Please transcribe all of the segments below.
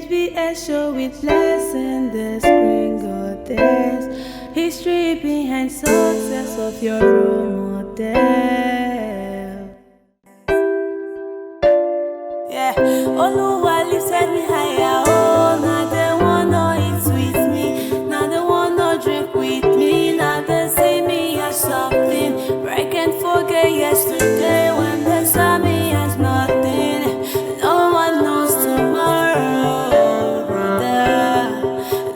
HBS show with lesson the screen goddess. History behind success of your role model. Yeah, Oluwa lifted me higher. Oh, now they wanna eat with me. Now they wanna drink with me. Now they see me as something. But I can't forget yesterday when they saw me as nothing. No one knows tomorrow, brother.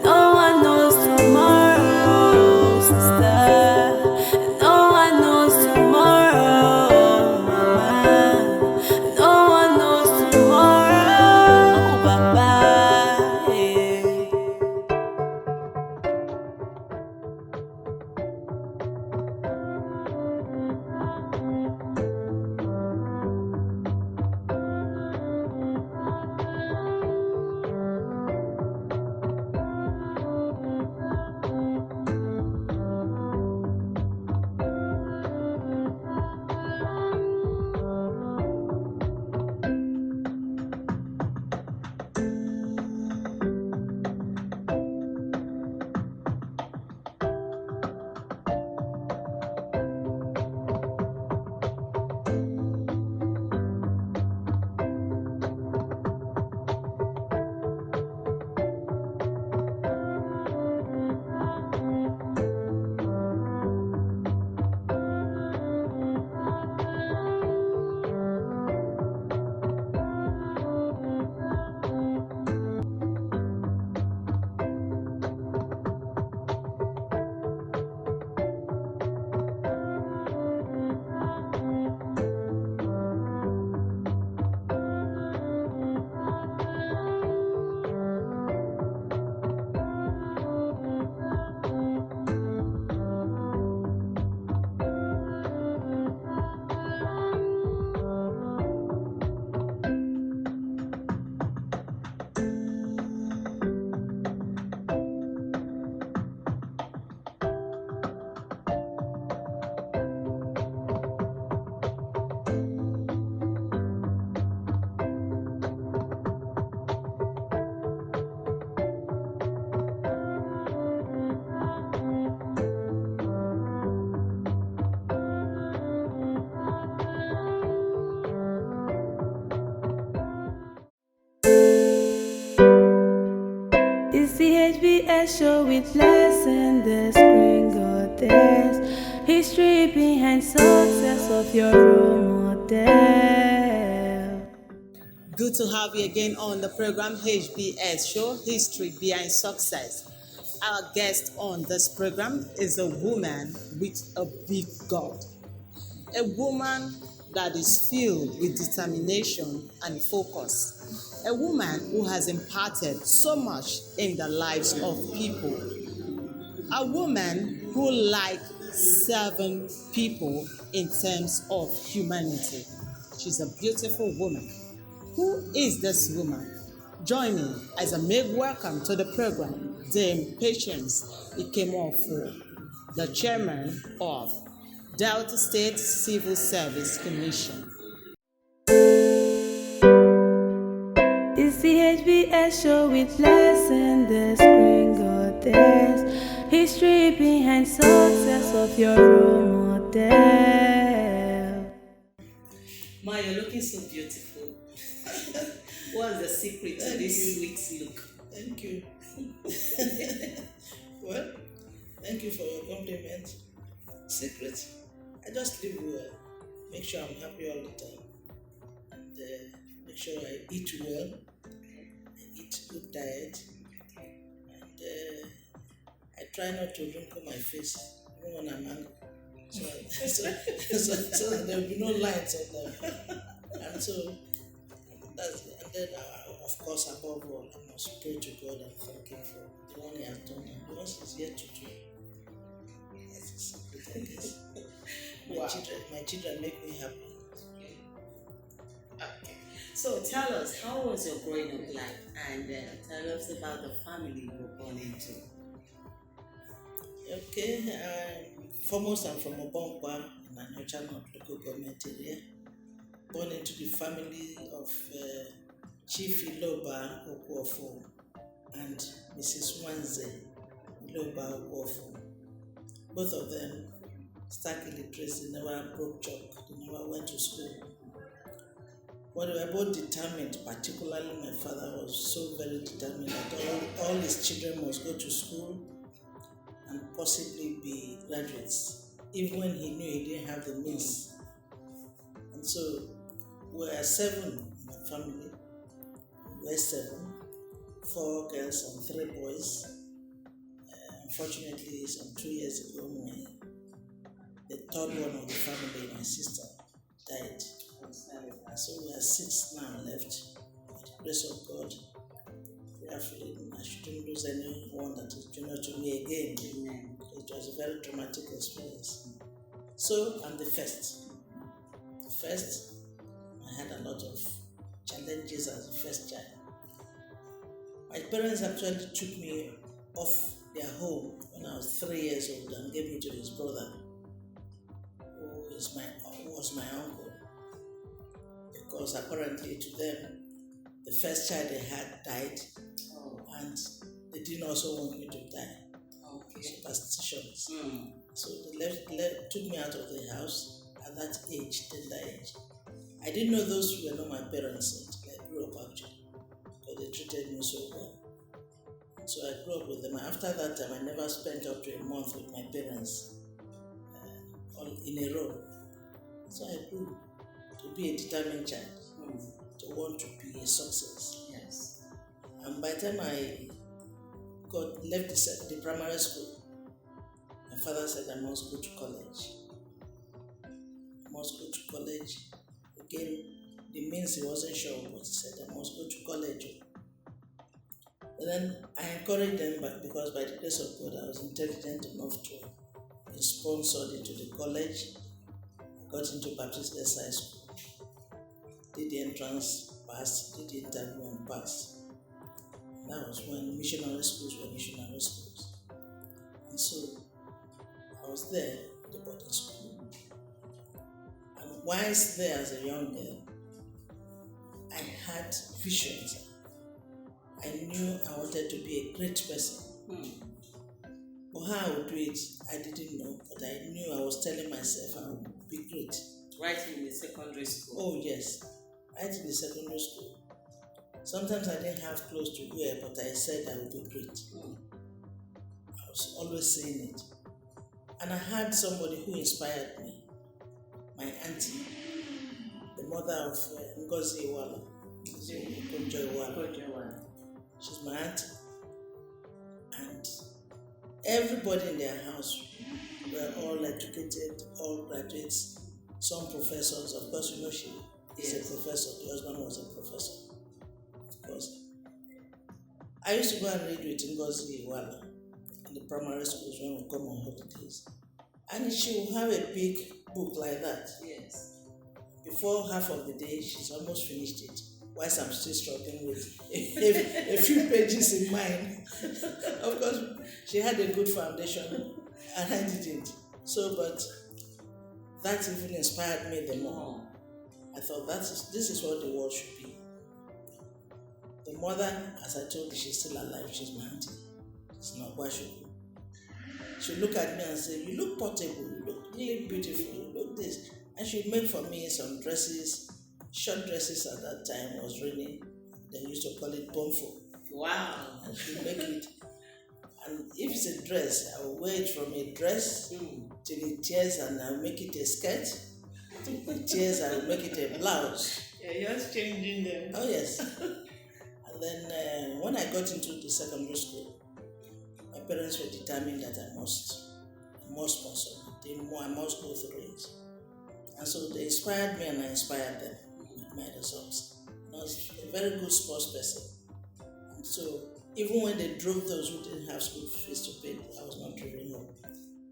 No one knows tomorrow, sister. No one knows tomorrow, mama. No one knows tomorrow, Baba. Yeah. It's the HBS show with lesson the screen goddess. History behind success of your role model. Good to have you again on the program HBS Show, History Behind Success. Our guest on this program is a woman with a big God. A woman that is filled with determination and focus. A woman who has imparted so much in the lives of people. A woman who likes serving people in terms of humanity. She's a beautiful woman. Who is this woman? Join me as I make welcome to the program Dame Patience Nkem, the chairman of Delta State Civil Service Commission. It's the HBS show with lesson the screen goddess. History behind success of your role model. Ma, you're looking so beautiful. What's the secret to this sweet look? Thank you. Well, thank you for your compliment. Secret, I just live well. Make sure I'm happy all the time. And make sure I eat well. I eat good diet. And I try not to wrinkle my face even when I'm angry. So that there will be no lines on them. And so that's it. And then, of course, above all, I must pray to God and thank Him for the one He has done and the ones He's yet to do. That's the secret, I guess. My children make me happy. Okay. So tell us, how was your growing up life? And tell us about the family you were born into. Okay, foremost I'm from Obonkwa in Anocha North local government area. Born into the family of Chief Iloba Okwuofu and Mrs. Wanze Iloba Okwuofu. Both of them stark illiterates, they never broke chalk, they never went to school. But they were both determined, particularly my father was so very determined that all his children must go to school and possibly be graduates, even when he knew he didn't have the means. And so we were 7 in the family. We were 7, 4 girls and 3 boys. Unfortunately, some 2 years ago, the third one of the family, my sister, died. So we are 6 now left. With the grace of God, prayerfully, I shouldn't lose anyone that is junior to me again. Amen. It was a very traumatic experience. So I'm the first. First, I had a lot of challenges as the first child. My parents actually took me off their home when I was 3 years old and gave me to his brother, who was my uncle. Because apparently to them, the first child they had died, and they didn't also want me to die. Okay. Superstitions. So they took me out of the house at that age, tender age. I didn't know those were not my parents until I grew up actually, because they treated me so well. So I grew up with them. After that time, I never spent up to a month with my parents in a row. So I grew to be a determined child, to want to be a success. Yes. And by the time I left the primary school, my father said I must go to college. I must go to college. Again, the means he wasn't sure, but he said I must go to college. And then I encouraged them because by the grace of God, I was intelligent enough to be sponsored into the college. I got into Baptist Girls High School. Did the entrance, passed, did the interview and passed. That was when missionary schools were missionary schools. And so I was there at the boarding school. And whilst there as a young girl, I had visions. I knew I wanted to be a great person. But how I would do it, I didn't know. But I knew I was telling myself I would be great. Right in the secondary school? Oh, yes. Right in the secondary school. Sometimes I didn't have clothes to wear, but I said I would be great. I was always saying it. And I had somebody who inspired me. My auntie, the mother of Ngozi Iwala. She's my auntie. And everybody in their house were all educated, all graduates, some professors. Of course, you know she is a professor. The husband was a professor. Of course. I used to go and read with Ngozi Iwala in the primary schools when we come on holidays. And she will have a big book like that. Yes. Before half of the day, she's almost finished it. Whilst I'm still struggling with a few pages in mind. Of course, she had a good foundation and I didn't. So, but that even inspired me the more. I thought this is what the world should be. The mother, as I told you, she's still alive. She's my auntie. She's not Okwuofu. She'll look at me and say, "You look portable, you look really beautiful, you look this." And she'd make for me some dresses, short dresses at that time. It was raining. They used to call it pomfo. Wow. And she'd make it. And if it's a dress, I will wear it from a dress till it tears and I'll make it a skirt. Till it tears, I will make it a blouse. Yeah, you're just changing them. Oh, yes. And then when I got into the secondary school, my parents were determined that I must sponsor me. I must go through it. And so they inspired me and I inspired them with my results. I was a very good sports person. And so even when they drove those who didn't have school fees to pay, I was not driving home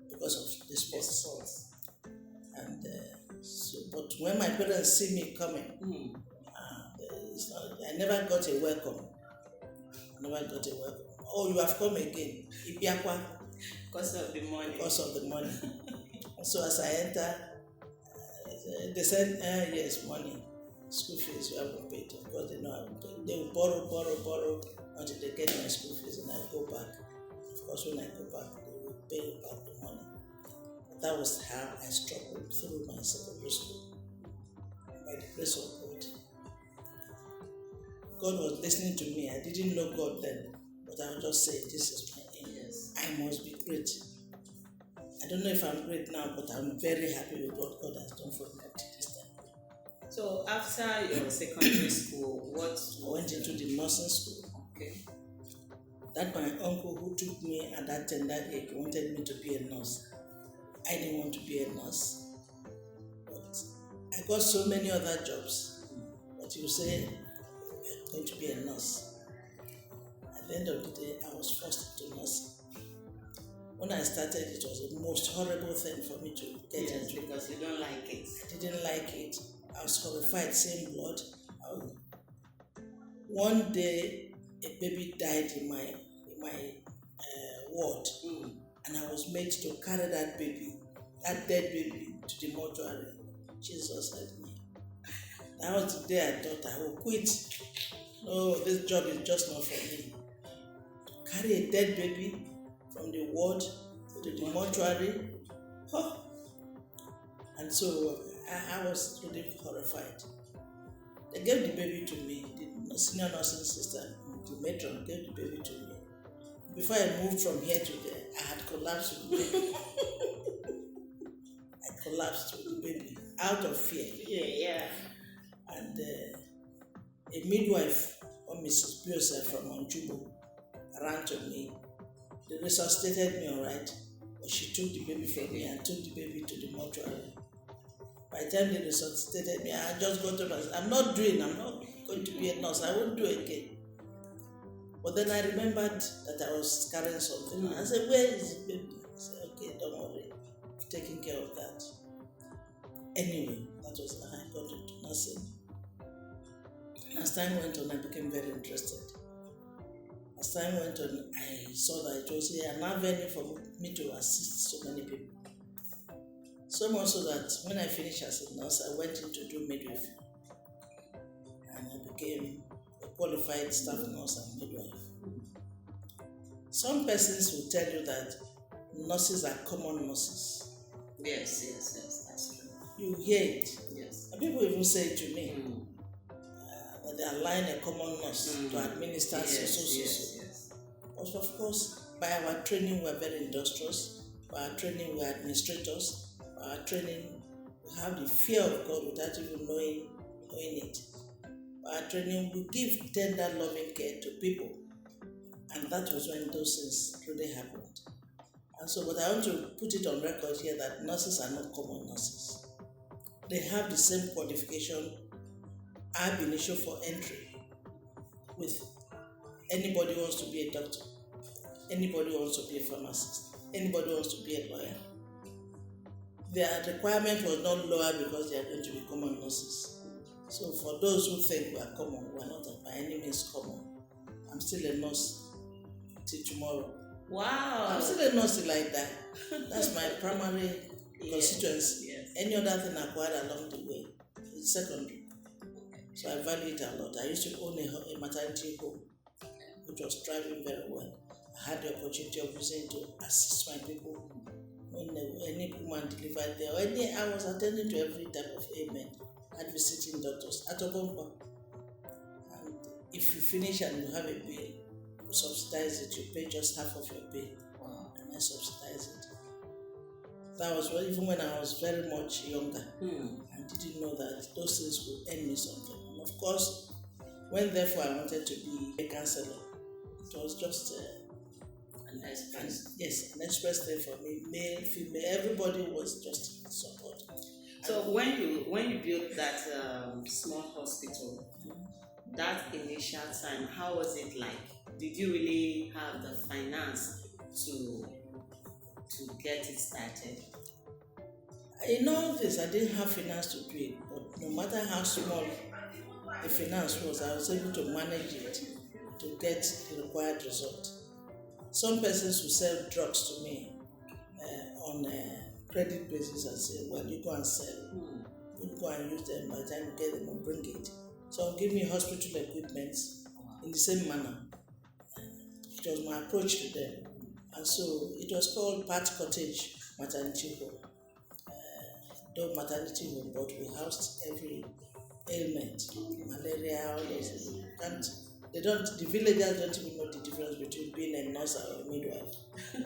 because of the sports. And but when my parents see me coming, I never got a welcome. Oh, you have come again. Ibiakwa. Because of the money. Because of the money. So as I enter, they said, yes, money. school fees you haven't paid. Of course, they know I haven't paid. They will borrow until they get my school fees, and I go back. Of course, when I go back, they will pay back the money. But that was how I struggled through my secondary school. By the grace of God, God was listening to me. I didn't know God then, but I would just say, this is my aim. Yes. I must be great. I don't know if I'm great now, but I'm very happy with what God has done for me up to this time. So after your secondary school, what? I went into the nursing school. Okay. That my uncle who took me at that tender age wanted me to be a nurse. I didn't want to be a nurse. But I got so many other jobs. But you say, you're going to be a nurse. At the end of the day, I was forced into nursing. When I started, it was the most horrible thing for me to get Yes, into. because you don't like it. I didn't like it. I was horrified, seeing blood. One day, a baby died in my ward, and I was made to carry that dead baby, to the mortuary. Jesus help me. That was the day I thought I would quit. No, this job is just not for me. Carry a dead baby from the ward to the mortuary. Oh. And so I was really horrified. They gave the baby to me. The senior nursing sister, the matron, gave the baby to me. Before I moved from here to there, I had collapsed with the baby. I collapsed with the baby out of fear. Yeah. And a midwife, or Mrs. Biosa from Onjubo, ran to me. They resuscitated me, all right, but she took the baby from me and took the baby to the mortuary. By the time they resuscitated me, I just got up and said, I'm not going to be a nurse. I won't do it again. But then I remembered that I was carrying something. I said, where is the baby? I said, okay, don't worry. I've taken care of that. Anyway, that was how I got into nursing. As time went on, I became very interested. As time went on, I saw that it was an avenue for me to assist so many people. So much so that when I finished as a nurse, I went in to do midwifery. And I became a qualified staff nurse and midwife. Some persons will tell you that nurses are common nurses. Yes, that's true. You hear it. Yes. And people even say it to me. That they align a common nurse to administer Yes. But of course, by our training, we're very industrious. By our training, we're administrators. By our training, we have the fear of God without even knowing it. By our training, we give tender, loving care to people. And that was when those things really happened. And so, but I want to put it on record here that nurses are not common nurses. They have the same qualification ab initio for entry with anybody who wants to be a doctor, anybody who wants to be a pharmacist, anybody who wants to be a lawyer. Their requirement was not lower because they are going to be common nurses. So for those who think we are common, we are not by any means common. I'm still a nurse till tomorrow. Wow. I'm still a nurse like that. That's my primary constituency. Yes. Any other thing acquired along the way is secondary. So I value it a lot. I used to own a maternity home, which was thriving very well. I had the opportunity of using to assist my people when any woman delivered there. I was attending to every type of ailment. I had visiting doctors at Obomba. And if you finish and you have a bill, you subsidize it, you pay just half of your bill. Wow. And I subsidize it. That was even when I was very much younger. I didn't know that those things would earn me something. And of course, when therefore I wanted to be a counselor, it was just an express thing for me. Male, female, everybody was just in support. So when you built that small hospital, that initial time, how was it like? Did you really have the finance to get it started? In all this, I didn't have finance to do it, but no matter how small the finance was, I was able to manage it to get the required result. Some persons who sell drugs to me on a credit basis and say, well, you go and sell. We'll go and use them. By the time you get them, we'll bring it. So give me hospital equipment in the same manner. It was my approach to them. And so it was called Pat Cottage Maternity Home. Though maternity home, but we housed every ailment, malaria, all those. The villagers don't even know the difference between being a nurse or a midwife.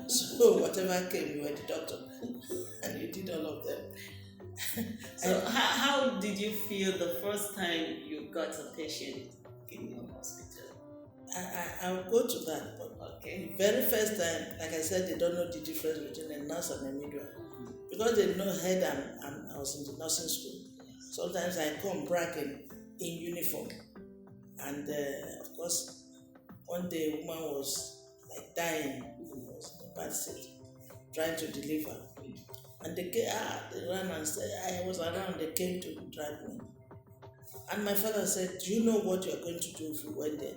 So whatever came, you were the doctor, and you did all of them. So how did you feel the first time you got a patient in your hospital? I'll go to that, but Okay. the very first time, like I said, they don't know the difference between a nurse and a midwife. Because they know head and I was in the nursing school. Sometimes I come bragging in uniform. And of course, one day a woman was like dying, was in a bad state, trying to deliver. And they ran and said, I was around, they came to drag me. And my father said, do you know what you're going to do if you went there?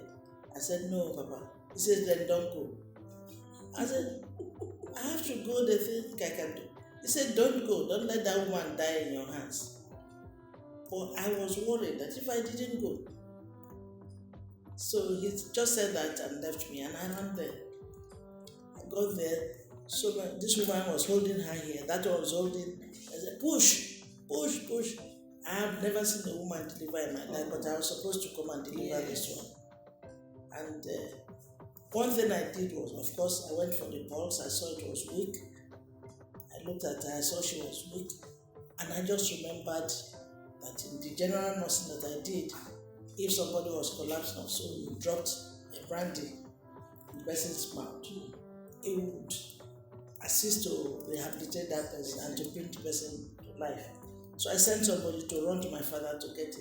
I said, no, Papa. He says, then don't go. I said, I have to go, they think I can do. He said, don't go, don't let that woman die in your hands. But I was worried that if I didn't go. So he just said that and left me, and I ran there. I got there, so this woman was holding her hair, that one was holding, I said, push, push, push. I have never seen a woman deliver in my life, but I was supposed to come and deliver this one. And one thing I did was, of course, I went for the pulse, I saw it was weak. I looked at her, I saw she was weak, and I just remembered that in the general nursing that I did, if somebody was collapsing, so you dropped a brandy in the person's mouth, it would assist to rehabilitate that person and to bring the person to life. So I sent somebody to run to my father to get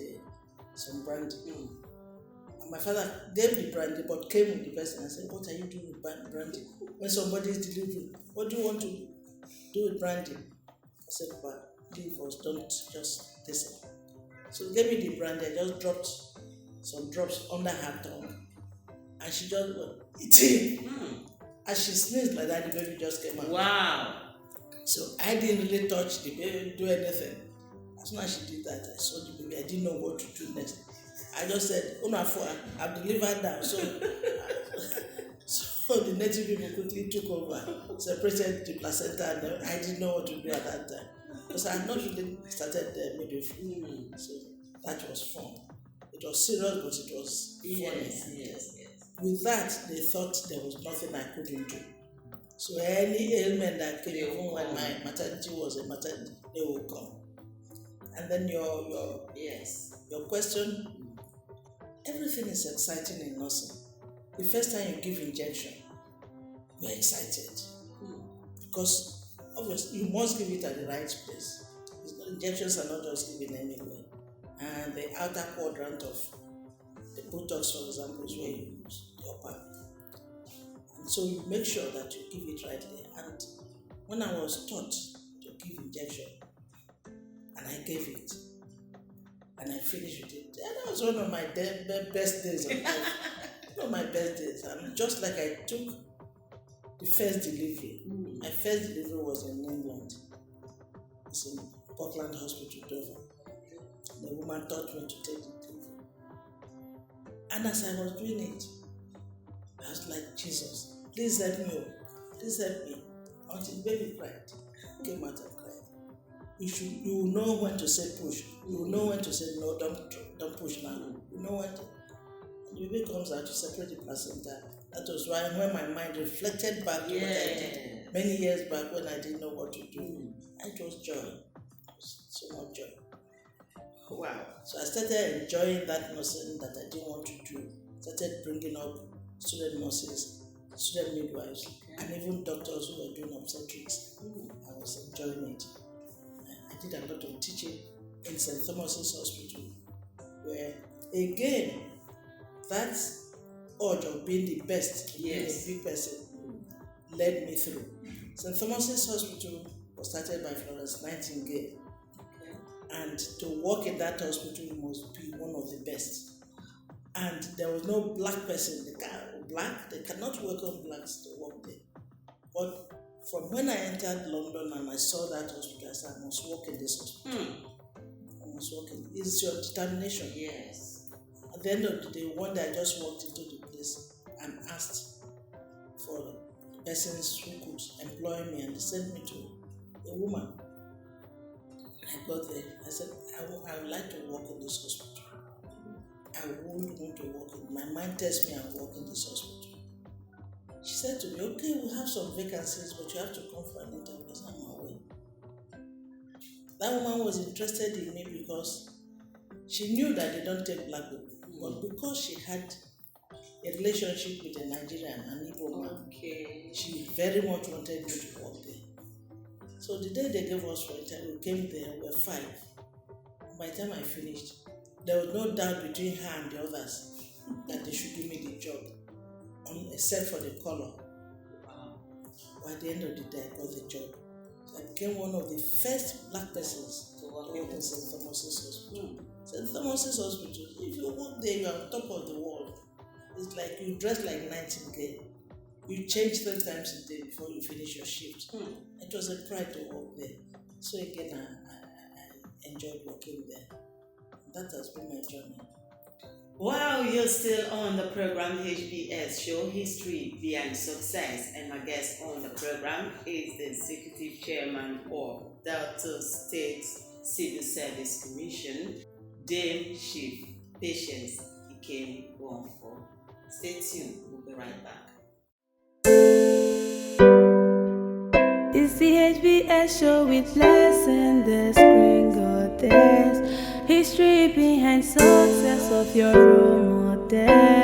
some brandy. And my father gave the brandy but came with the person and said, what are you doing with brandy? When somebody is delivering, what do you want to do with brandy? I said, but leave us, don't just listen. So he gave me the brandy, I just dropped some drops under her tongue. And she just went, eating. As she sneezed like that, the baby just came out. Wow. So I didn't really touch the baby, do anything. As soon as she did that, I saw the baby, I didn't know what to do next. I just said, Okwuofu, I've delivered now. So the native people quickly took over, separated the placenta, and I didn't know what to do at that time. Because I had not really started midwifery. So that was fun. It was serious, but it was funny. Yes. With that, they thought there was nothing I couldn't do. So any ailment that came, even when my maternity was a maternity, they will come. And then your question, everything is exciting in nursing. The first time you give injection, you're excited. Because obviously you must give it at the right place. Injections are not just given anywhere. And the outer quadrant of the buttocks, for example, is where you use the upper. And so you make sure that you give it right there. And when I was taught to give injection, and I gave it, and I finished with it, that was one of my best days of life. One of my best days. And just like I took the first delivery, my first delivery was in England. It's in Portland Hospital, Dover. The woman taught me to take the delivery. And as I was doing it, I was like, Jesus, please help me. Please help me. Until the baby cried. Came out and cried. You will know when to say push. You will know when to say no, don't push now. You know when to. And the baby comes out to separate the placenta. That was why when my mind reflected back to what I did many years back when I didn't know what to do. It was joy. It was so much joy. Wow. So I started enjoying that nursing that I didn't want to do. Started bringing up student nurses, student midwives, and even doctors who were doing obstetrics. I was enjoying it. I did a lot of teaching in St. Thomas's Hospital, where again, that urge of being the best, being a big person, led me through. St. Thomas's Hospital was started by Florence Nightingale. And to work in that hospital, you must be one of the best. And there was no black person. They cannot welcome blacks to work there. But from when I entered London and I saw that hospital, I said, I must work in this hospital. I is working. It's your determination. Yes. At the end of the day, one day I just walked into the place and asked for persons who could employ me, and they sent me to a woman. I got there. I said, I would like to work in this hospital. I wouldn't want to work in. My mind tells me I'll work in this hospital. She said to me, okay, we have some vacancies, but you have to come for an interview. I said, I'm away. That woman was interested in me because she knew that they don't take black people, but because she had a relationship with a Nigerian, an Igbo man, Okay. she very much wanted me to work there. So the day they gave us for interview, we came there, we were 5. By the time I finished, there was no doubt between her and the others that they should give me the job, except for the color. Wow. But at the end of the day, I got the job. So I became one of the first black persons to work in St. Thomas's Hospital. St. Thomas's Hospital, if you work there, you're on top of the world. It's like you dress like Nightingale. You change 3 times a day before you finish your shift. It was a pride to work there. So again, I enjoyed working there. That has been my journey. Wow, you're still on the program HBS Show History Behind Success, and my guest on the program is the Executive Chairman of Delta State Civil Service Commission, Dame Chief Patience Nkem. Stay tuned, we'll be right back. It's the HBS show with Les and the screen goddess. History behind success of your role model.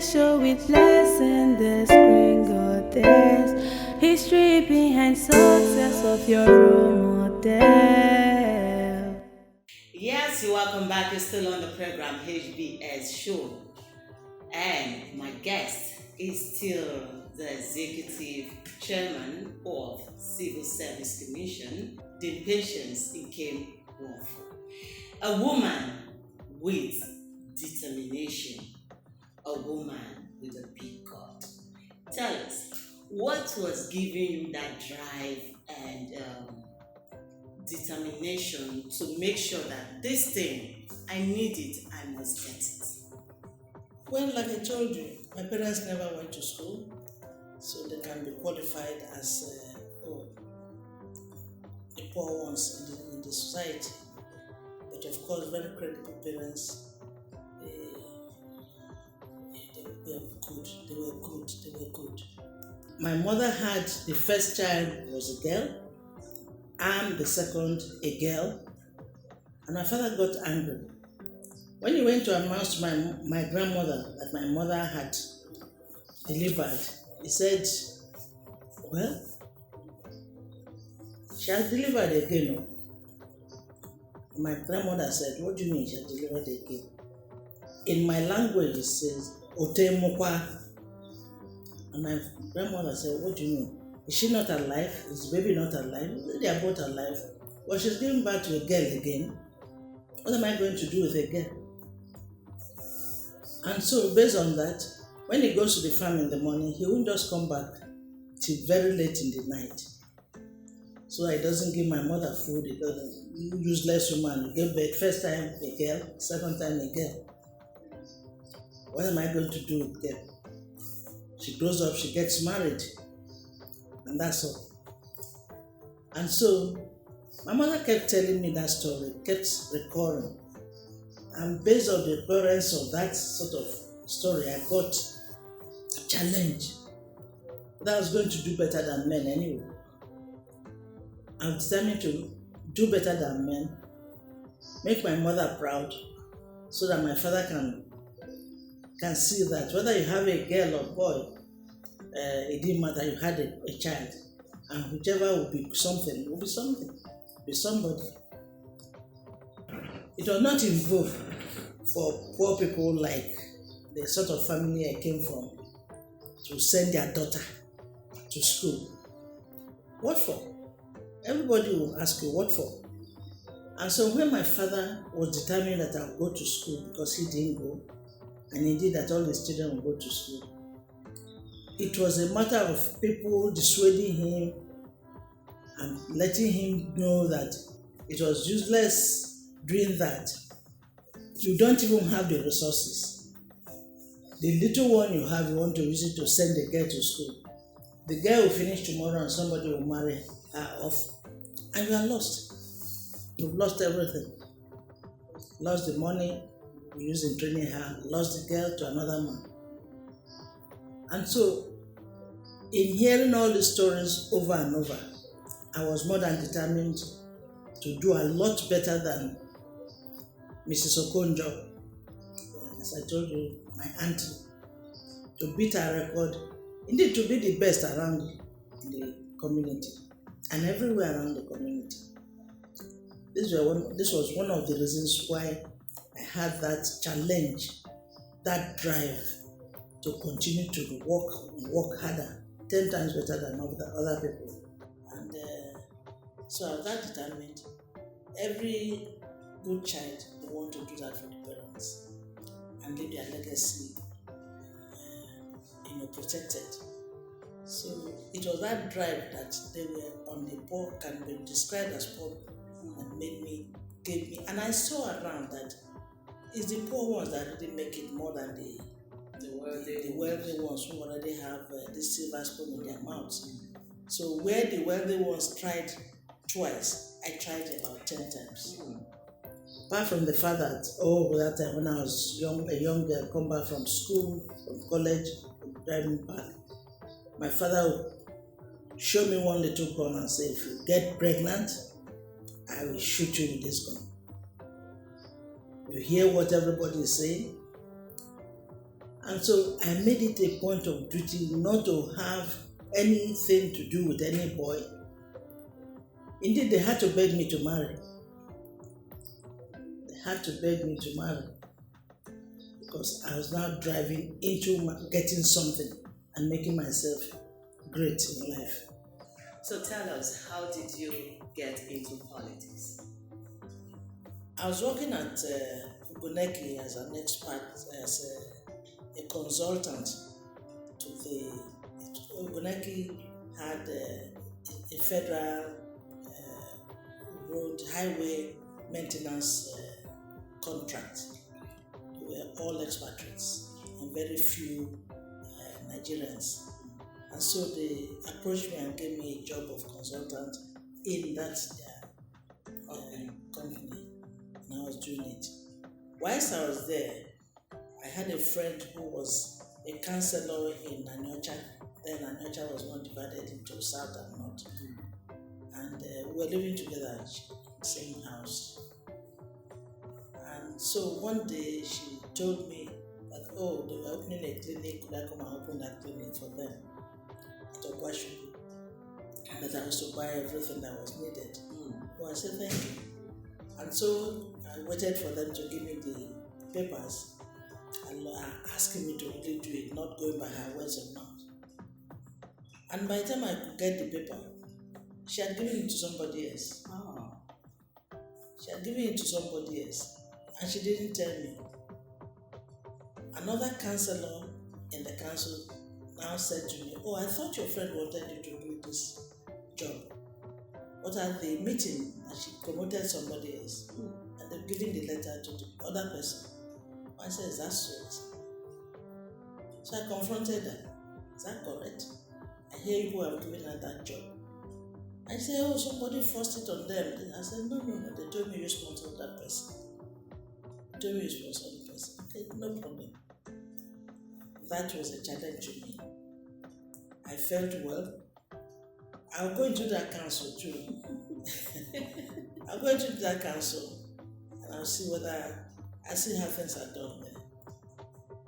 show with lesson the screen goddess. History behind success of your role model. Yes, you're welcome back. You're still on the program HBS show. And my guest is still the executive chairman of Civil Service Commission, the Patience Nkem. A woman with determination, a woman with a big God. Tell us, what was giving you that drive and determination to make sure that this thing, I need it, I must get it? Well, like I told you, my parents never went to school, so they can be qualified as the poor ones in the society. But of course, very credible parents. They were good. My mother had the first child was a girl, and the second a girl, and my father got angry. When he went to announce to my grandmother that my mother had delivered, he said, well, she has delivered again. No? My grandmother said, what do you mean she has delivered again? In my language, it says, Ote Mokwa. And my grandmother said, what do you mean? Is she not alive? Is the baby not alive? They are both alive. Well, she's giving birth to a girl again. What am I going to do with a girl? And so, based on that, when he goes to the farm in the morning, he won't just come back till very late in the night. So he doesn't give my mother food. He doesn't. Useless woman. He gave birth first time a girl, second time a girl. What am I going to do with girl? She grows up, she gets married, and that's all. And so, my mother kept telling me that story, kept recurring. And based on the occurrence of that sort of story, I got a challenge that I was going to do better than men anyway. I'm determined to do better than men, make my mother proud, so that my father can see that whether you have a girl or boy, it didn't matter, you had a child, and whichever will be something, will be something, be somebody. It was not involved for poor people like the sort of family I came from to send their daughter to school. What for? Everybody will ask you, what for? And so when my father was determined that I'll go to school because he didn't go, and indeed that all his children will go to school, it was a matter of people dissuading him and letting him know that it was useless doing that. You don't even have the resources. The little one you have, you want to use it to send the girl to school. The girl will finish tomorrow and somebody will marry her off. And you are lost. You've lost everything. Lost the money you used in training her, lost the girl to another man. And so, in hearing all these stories over and over, I was more than determined to do a lot better than Mrs. Okonjo, as I told you, my auntie, to beat her record, indeed to be the best around the community and everywhere around the community. This was one of the reasons why I had that challenge, that drive to continue to work harder, 10 times better than other people. And so I was that determined. Every good child will want to do that for the parents and leave their legacy protected. So it was that drive that they were on the poor, can be described as poor, that gave me, and I saw around that it's the poor ones that really make it more than the wealthy ones who already have this silver spoon in their mouths. So where the wealthy ones tried twice, I tried about 10 times. Apart from the fact that, that time when I was a young girl, come back from school, from college, driving back, my father would show me one little gun and say, if you get pregnant, I will shoot you with this gun. You hear what everybody is saying, And so I made it a point of duty not to have anything to do with any boy. Indeed, they had to beg me to marry. They had to beg me to marry because I was now driving into getting something and making myself great in life. So tell us, how did you get into politics? I was working at Okwuofu as an expert, as a consultant to the Okwuofu had a federal road highway maintenance contract. We were all expatriates and very few Nigerians. And so they approached me and gave me a job of consultant in that company. And I was doing it. Whilst I was there, I had a friend who was a councillor in Anyocha. Then Anyocha was not divided into south and north. And we were living together in the same house. And so one day she told me that, oh, they were opening a clinic, could I come and open that clinic for them at Okwuofu? That I was to buy everything that was needed. Oh, I said, thank you. And so I waited for them to give me the papers and asking me to really do it, not going by her words of mouth. And by the time I could get the paper, she had given it to somebody else. Oh. She had given it to somebody else, and she didn't tell me. Another councillor in the council now said to me, oh, I thought your friend wanted you to do this job. But at the meeting, she promoted somebody else, and they've given the letter to the other person. I said, is that so? So I confronted her. Is that correct? I hear you have given her that job. I said, oh, somebody forced it on them. I said, no. They told me you sponsored that person. They told me you sponsored the person. Okay, no problem. That was a challenge to me. I felt, well, I'll go into that council too. I'll go into that council and I'll see whether I see how things are done there.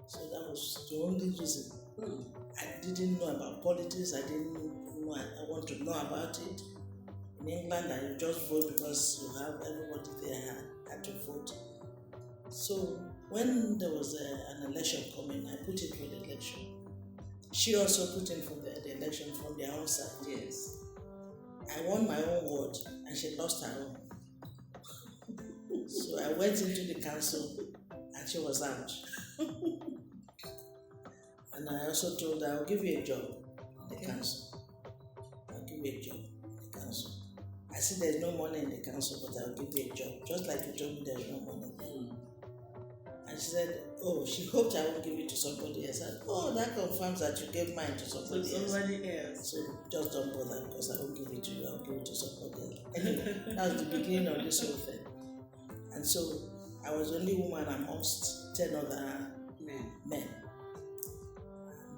So that was the only reason. I didn't know about politics. I didn't know. I want to know about it. In England, I just vote because you have everybody there had to vote. So when there was an election coming, I put in for the election. She also put in for the election from their own side. Yes. I won my own ward and she lost her own. So I went into the council and she was out. And I also told her, I'll give you a job in the council. I'll give you a job in the council. I said there's no money in the council, but I'll give you a job. Just like you told me there's no money there. And she said, oh, she hoped I won't give it to somebody else. I said, oh, that confirms that you gave mine to somebody else. So just don't bother because I won't give it to you, I'll give it to somebody else. Anyway, that was the beginning of this whole thing. And so I was the only woman amongst 10 other men.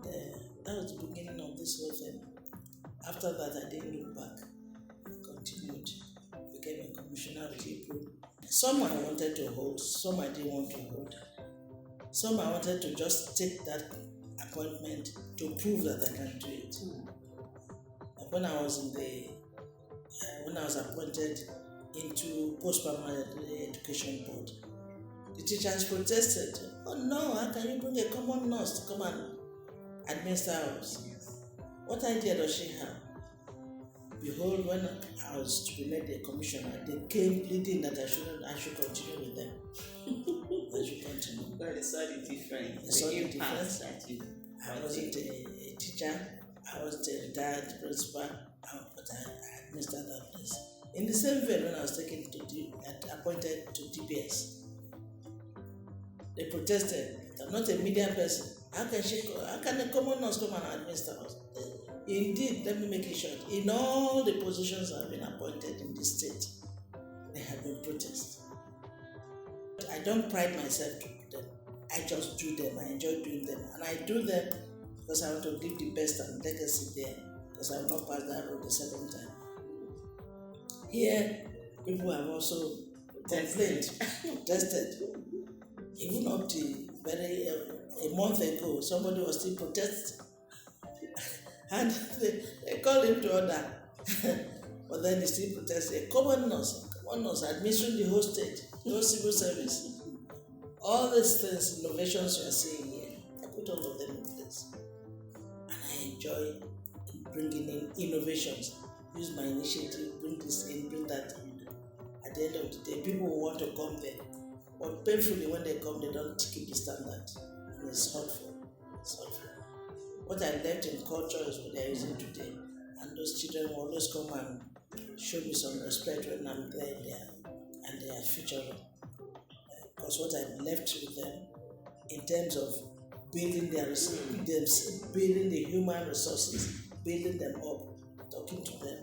And that was the beginning of this whole thing. After that, I didn't look back. I continued, became a commissioner of people. Some I wanted to hold, some I didn't want to hold. Some I wanted to just take that appointment to prove that I can do it. Like when I was appointed into post-primary education board, the teachers protested. Oh no, how can you bring a common nurse to come and administer ours? What idea does she have? Behold, when I was to be made a commissioner, they came pleading that I should continue with them. I should continue. But it's slightly different. It's slightly different. I wasn't a teacher. I wasn't a retired principal, but I administered that place. In the same vein, when I was appointed to DBS, they protested. I'm not a media person. How can a common nurse come and administer us? Indeed, let me make it short. In all the positions I've been appointed in this state, there have been protests. I don't pride myself to do them. I just do them. I enjoy doing them. And I do them because I want to leave the best and legacy there, because I will not pass that road the second time. Here, people have also complained, protested, even up to very a month ago, somebody was still protesting. And they called him to order. But then he still protested. A common nurse, administering the whole state, the whole civil service. All these things, innovations you are seeing here, I put all of them in place. And I enjoy bringing in innovations. Use my initiative, bring this in, bring that in. At the end of the day, people will want to come there. But painfully, when they come, they don't keep the standard. And it's hurtful. It's hurtful. What I left in culture is what they're using today. And those children will always come and show me some respect when I'm there and they are featuring. Because what I've left with them in terms of building building the human resources, building them up, talking to them.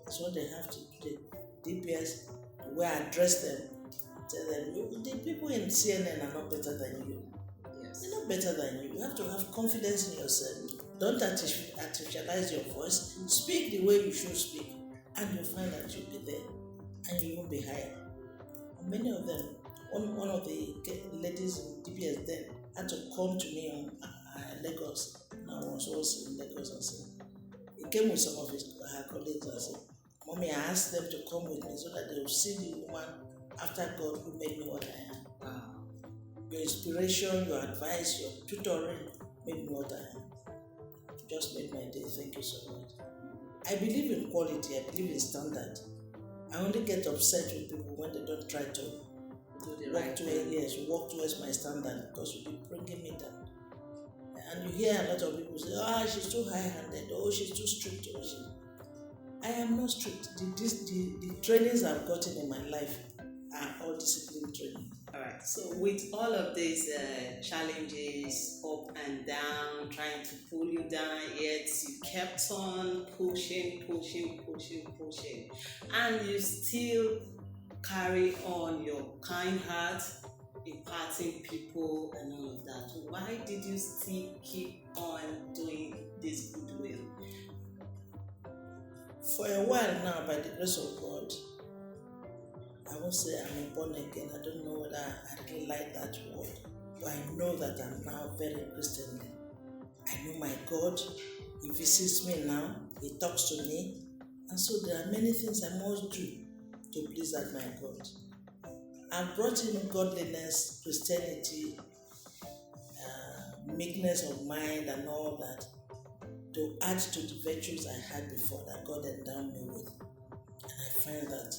That's what they have to do. The DPS, the way I address them, tell them, the people in CNN are not better than you. Yes. They're not better than you. You have to have confidence in yourself. Don't artificialize your voice. Speak the way you should speak, and you'll find that you'll be there, and you won't be hired. And many of them, one of the ladies in DPS then had to come to me on Lagos. Now I was also in Lagos and said, he came with some of her colleagues and said, Mommy, I asked them to come with me so that they will see the woman after God who made me what I am. Wow. Your inspiration, your advice, your tutoring made me what I am. You just made my day. Thank you so much. I believe in quality. I believe in standard. I only get upset with people when they don't try to Do the right thing. walk towards my standard, because you'll be bringing me down. And you hear a lot of people say, she's too high-handed, she's too strict. I am not strict. The trainings I've gotten in my life are all discipline training. All right. So with all of these challenges, up and down, trying to pull you down, yet you kept on pushing, and you still carry on your kind heart, imparting people and all of that. Why did you still keep on doing this goodwill? For a while now, by the grace of God, I won't say I'm a born again. I don't know whether I really like that word, but I know that I'm now very Christianly. I know my God. He visits me now. He talks to me. And so there are many things I must do to please that my God. I've brought in godliness, Christianity, meekness of mind and all that to add to the virtues I had before that God endowed me with. And I find that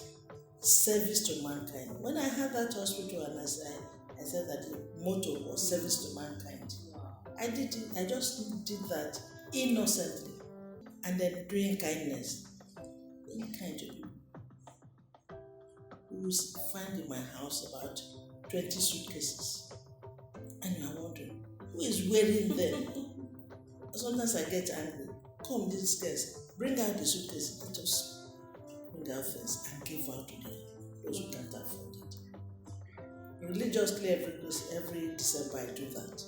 service to mankind. When I had that hospital and I said that the motto was service to mankind. I did it. I just did that innocently. And then doing kindness. Being kind to people. You will find in my house about 20 suitcases. And you are wondering, who is wearing them? Sometimes I get angry. Come, this case, bring out the suitcase. Let us bring out things and give out to those who can't afford it. Religiously, every December I do that.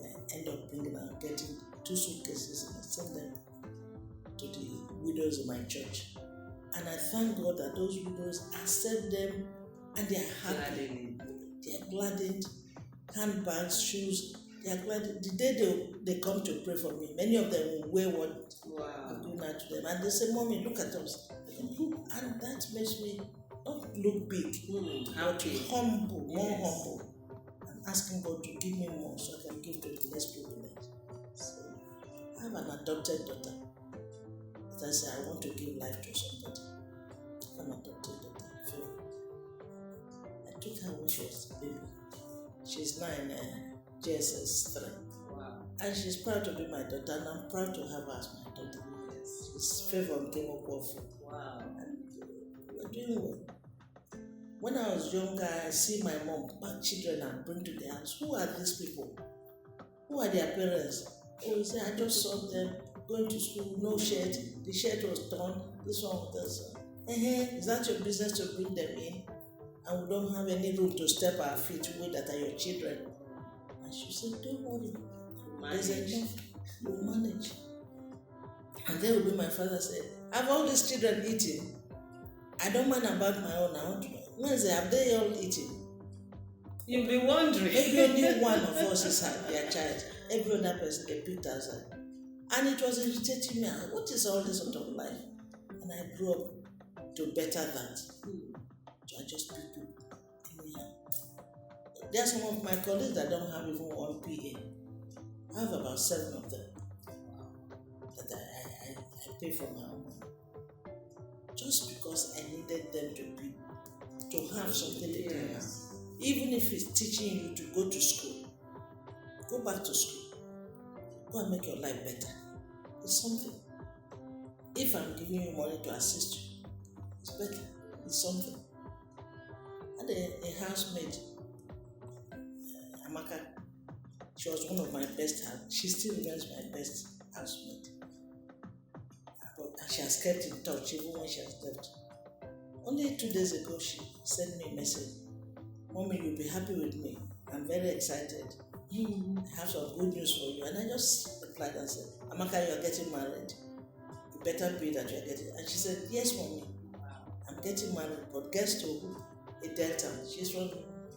I end up getting 2 suitcases and I send them to the widows in my church. And I thank God that those widows accept them and they are happy. They are gladdened. Handbags, shoes. They are glad. The day they come to pray for me, many of them will wear what I've given out to them. And they say, Mommy, look at us. And that makes me not look big, but humble, more humble. I'm asking God to give me more so I can give to the less privileged. So I have an adopted daughter. As I say, I want to give life to somebody. I have an adopted daughter. I took her when she was a baby. She's now in JSS 3. Wow. And she's proud to be my daughter, and I'm proud to have her as my daughter. Yes. She's favored Nkem Okwuofu. Wow. And we're doing well. When I was younger, I see my mom pack children and bring to the house. Who are these people? Who are their parents? Oh, you say, I just saw them going to school, no shirt. The shirt was torn. This one was this one. Is that your business to bring them in? And we don't have any room to step our feet with that are your children. And she said, don't worry. There's enough. We'll manage. And then will be my father said, have all these children eaten? I don't mind about my own. I want to know. Wednesday, have they all eaten? You'll be wondering. Maybe only one of us is their child. Every other person they picked outside. And it was irritating me. What is all this sort of life? And I grew up to better that. So I just pick people. Anyhow. There are some of my colleagues that don't have even one PA. I have about 7 of them that I pay for my own money. Just because I needed them to have something to do. Even if it's teaching you to go to school, go back to school. Go and make your life better. It's something. If I'm giving you money to assist you, it's better. It's something. I had a housemaid, Amaka. She was one of my best. She still remains my best housemaid. And she has kept in touch even when she has left. Only 2 days ago, she sent me a message. Mommy, you'll be happy with me. I'm very excited. I have some good news for you. And I just replied and said, Amaka, you are getting married. You better be that you are getting. And she said, yes, Mommy. I'm getting married. But guess to a Delta. She's from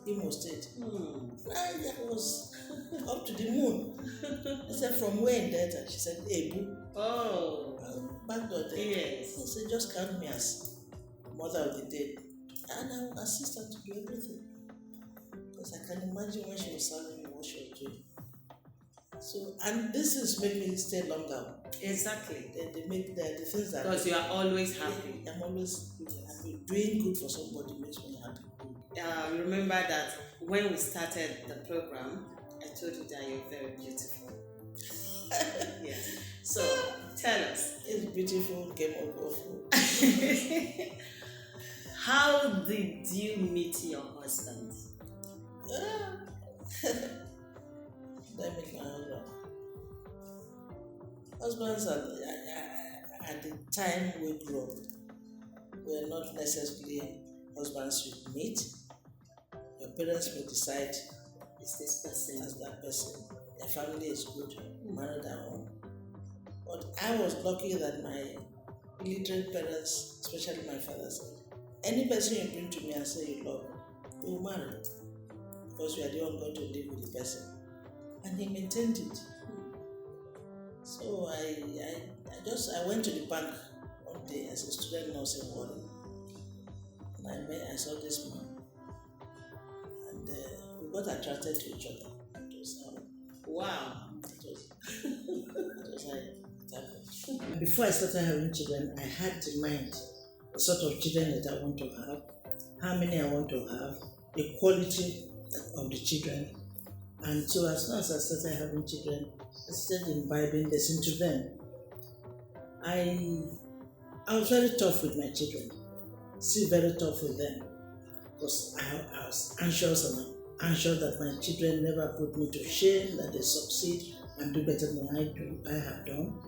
Imo State. I was up to the moon. I said, from where in Delta? She said, Ebu. Oh. Back door there. Yes. I said, just count me as mother of the day. And I will assist her to do everything. Because I can imagine when she was serving me what she was doing. So, and this is making me stay longer. Exactly. They make the things that. Because you are always happy. I'm always happy. Doing good for somebody makes me happy. Remember that when we started the program, I told you that you're very beautiful. Yes. So, tell us. It's beautiful, Nkem Okwuofu. How did you meet your husband? Let me meet my husband. Husbands at the time we grew up were not necessarily husbands you meet. Your parents may decide Is this person? as that person. Their family is good, married at home. But I was lucky that my illiterate parents, especially my father, said, any person you bring to me and say you love, you will marry. Because we are the one going to live with the person. And he maintained it. So I went to the bank one day as a student nurse in Warren. And I saw this man. And we got attracted to each other. It was Wow. it was how it happened. Before I started having children, I had in mind the sort of children that I want to have, how many I want to have, the quality of the children. And so as soon as I started having children, I started imbibing this into them. I was very tough with my children, still very tough with them, because I was anxious and I'm anxious that my children never put me to shame, that they succeed and do better than I have done.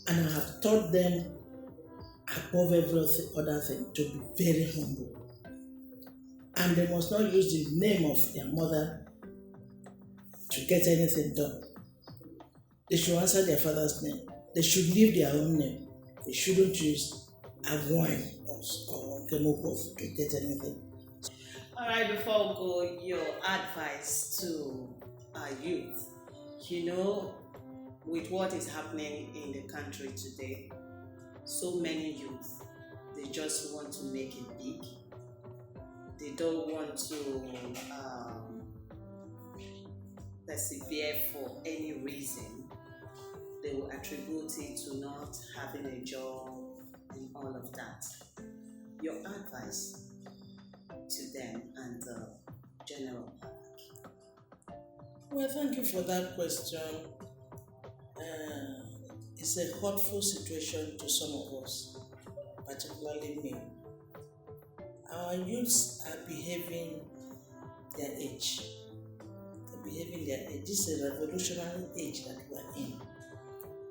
And I have taught them above every other thing to be very humble. And they must not use the name of their mother to get anything done. They should answer their father's name. They should leave their own name. They shouldn't use Agwine or Nkem Okwuofu to get anything. All right, before we go, your advice to our youth. You know, with what is happening in the country today, so many youth, they just want to make it big. They don't want to persevere for any reason. They will attribute it to not having a job and all of that. Your advice to them and the general public? Well, thank you for that question. It's a hurtful situation to some of us, particularly me. Our youths are behaving their age. They're behaving their age. This is a revolutionary age that we are in.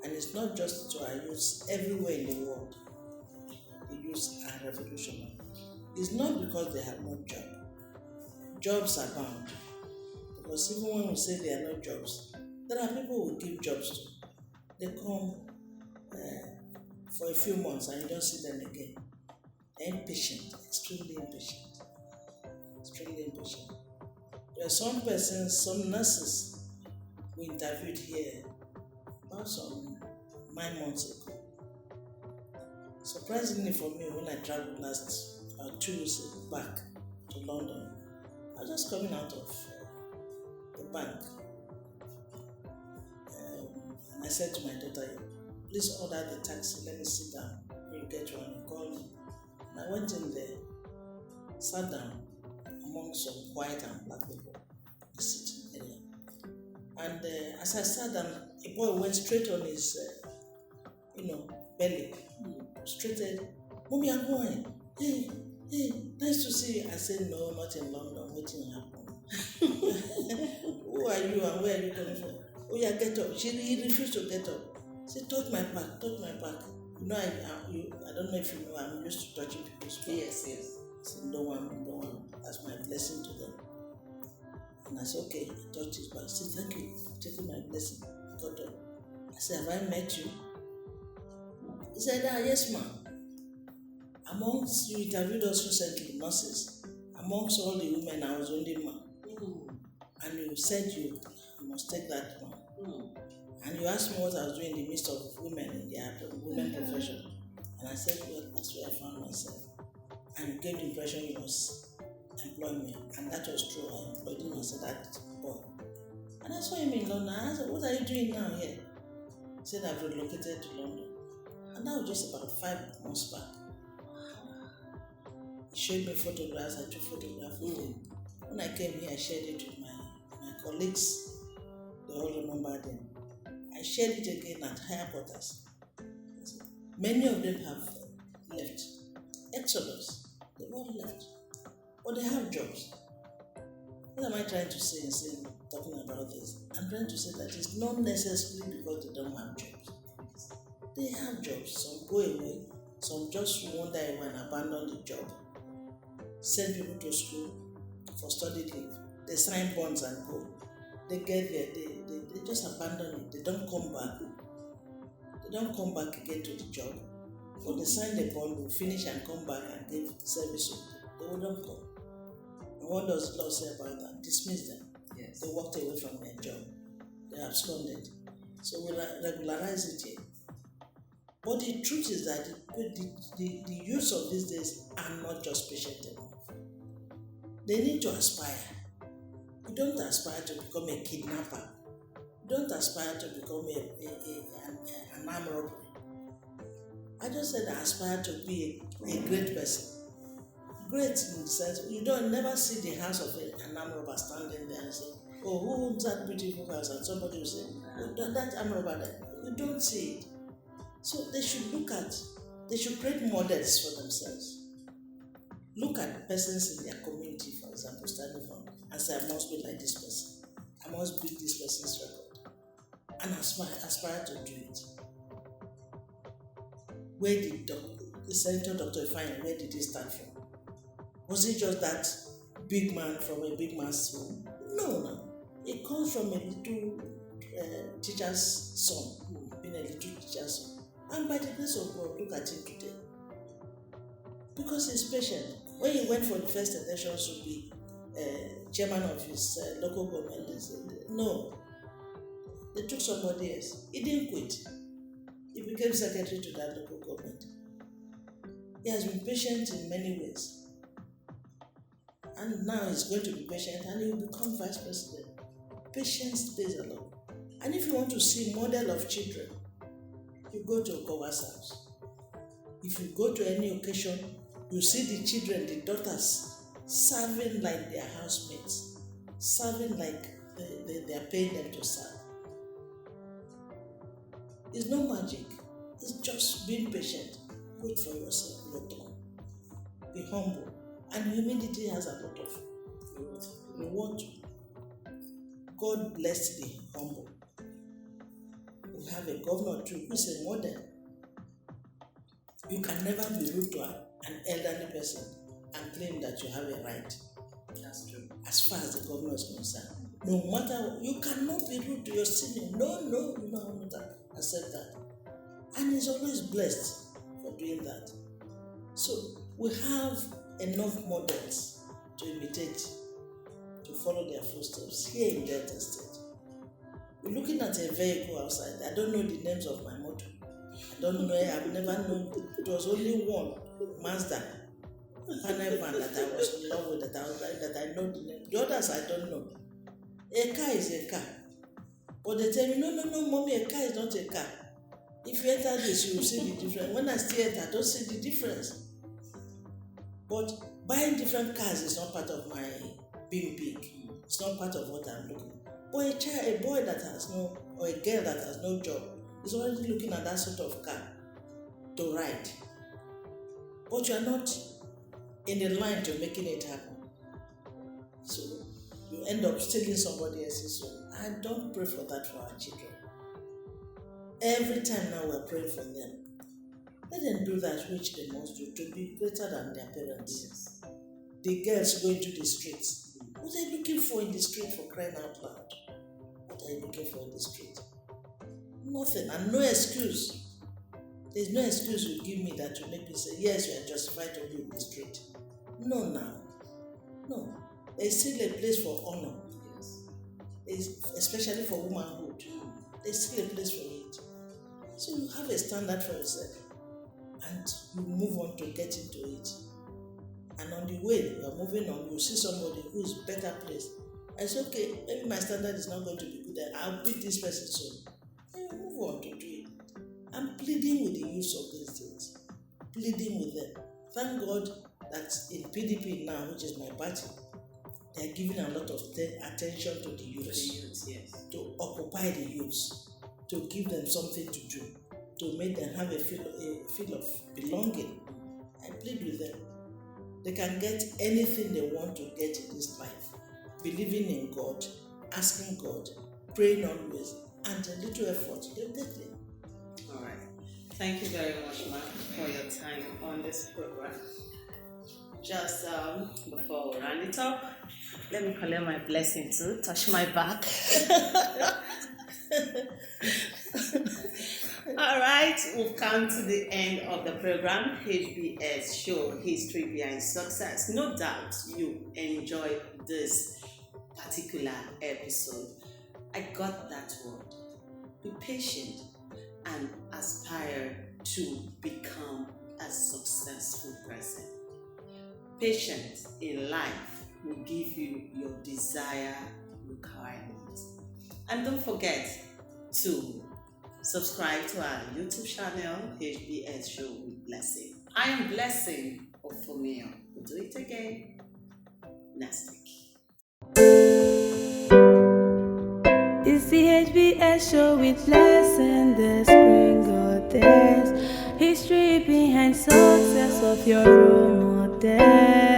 And it's not just to our youths, everywhere in the world, the youths are revolutionary. It's not because they have no job. Jobs are bound. Because even when we say there are no jobs, there are people who give jobs to. They come for a few months and you don't see them again. They're impatient, extremely impatient. Extremely impatient. There are some persons, some nurses we interviewed here about some 9 months ago. Surprisingly for me, when I traveled last 2 weeks back to London, I was just coming out of the bank. And I said to my daughter, please order the taxi, let me sit down. When you get one, you call me. And I went in there, sat down among some white and black people in the sitting area. And as I sat down, a boy went straight on his, belly, straight ahead. Mommy, I'm going. Hey, nice to see you. I said, no, not in London. Waiting happen. Who are you and where are you coming from? Oh yeah, get up. He refused to get up. Say, touch my back. You know, I don't know if you know, I'm used to touching people's back. Yes. So don't want. That's my blessing to them. And I said, okay, I touched his back. I said, thank you for taking my blessing. I got up. I said, have I met you? He said, yes, ma'am. Amongst, you interviewed us recently, nurses. Amongst all the women, I was only man. And you said you must take that one. And you asked me what I was doing in the midst of women in their women profession. And I said, well, that's where I found myself. And you gave the impression you must employ me. And that was true. I employed him as that boy. And I saw him in London. I said, what are you doing now here? He said, I've relocated to London. And that was just about 5 months back. He showed me photographs. I took photographs with him. When I came here, I shared it with my colleagues. They all remember them. I shared it again at higher quarters. Many of them have left. Exodus, they've all left. But they have jobs. What am I trying to say in talking about this? I'm trying to say that it's not necessarily because they don't have jobs. They have jobs. Some go away. Some just wander away and abandon the job. Send people to school for study leave. They sign bonds and go. They get there, they just abandon it. They don't come back. They don't come back again to the job. But they sign the bond, will finish and come back and give service. They wouldn't come. And what does the law say about that? Dismiss them. Yes. They walked away from their job. They absconded. So we regularize it here. But the truth is that the youths of these days are not just patient enough. They need to aspire. You don't aspire to become a kidnapper. You don't aspire to become an armed robber. I just said I aspire to be a great person. Great in the sense, you don't never see the house of an armed robber standing there and say, oh, who owns that beautiful house? And somebody will say, oh, that armed robber there. You don't see it. So they should create models for themselves. Look at persons in their community, for example, standing from and say, I must be like this person. I must beat this person's record. And aspire to do it. Where did the Senator Dr. Ifeanyi, where did he start from? Was he just that big man from a big man's home? No. It comes from a little teacher's son, being a little teacher's son. And by the grace of God, look at him today. Because he's patient. When he went for the first election to be chairman of his local government, they said, no. They took somebody else. He didn't quit. He became secretary to that local government. He has been patient in many ways. And now he's going to be patient and he will become vice president. Patience pays a lot. And if you want to see model of children, you go to Okwuofu's house. If you go to any occasion, you see the children, the daughters, serving like their housemates, serving like they are paying them to serve. It's no magic. It's just being patient. Wait for yourself, your turn. Be humble. And humility has a lot of reward. God bless the humble. We have a governor too who is a model. You can never be rude to an elderly person and claim that you have a right. That's true. As far as the governor is concerned. No matter what, you cannot be rude to your senior. No, you don't accept that. And he's always blessed for doing that. So we have enough models to imitate to follow their footsteps here in Delta State. We're looking at a vehicle outside. I don't know the names of my motor. I don't know, I've never known. It was only one, Mazda, panel van that I was in love with, that I was like, that I know the name. The others I don't know. A car is a car. But they tell me, no, mommy, a car is not a car. If you enter this, you will see the difference. When I still enter, I don't see the difference. But buying different cars is not part of my being big. It's not part of what I'm looking. But a boy that has no, or a girl that has no job is already looking at that sort of car to ride. But you are not in the line to making it happen. So you end up stealing somebody else's soul. I don't pray for that for our children. Every time now we're praying for them. Let them do that which they must do to be greater than their parents. Yes. The girls going to the streets. What are you looking for in the street, for crying out loud? What are you looking for in the street? Nothing, and no excuse. There's no excuse you give me that will make me say, yes, you are justified to be in the street. No, now. No. There's still a place for honor. Yes. Especially for womanhood. There's still a place for it. So you have a standard for yourself. And you move on to get into it. And on the way, you are moving on, you see somebody who is better placed. I say, okay, maybe my standard is not going to be good, I'll beat this person soon. And you move on to do it. I'm pleading with the youth of these days. Pleading with them. Thank God that in PDP now, which is my party, they are giving a lot of attention to the youths. Yes. To occupy the youths. To give them something to do. To make them have a feel of belonging. I plead with them. They can get anything they want to get in this life. Believing in God, asking God, praying always, and a little effort, they'll get it. All right. Thank you very much, ma'am, for your time on this program. Just before we round it up, let me collect my blessing too. Touch my back. All right, we've come to the end of the program, HBS Show, History Behind Success. No doubt you enjoyed this particular episode. I got that word. Be patient and aspire to become a successful person. Patience in life will give you your desired requirement. And don't forget to subscribe to our YouTube channel, HBS Show with Blessing. I am Blessing Okwuofu. We'll do it again next week. It's the HBS Show with Blessing, the screen goddess. History behind success of your role model.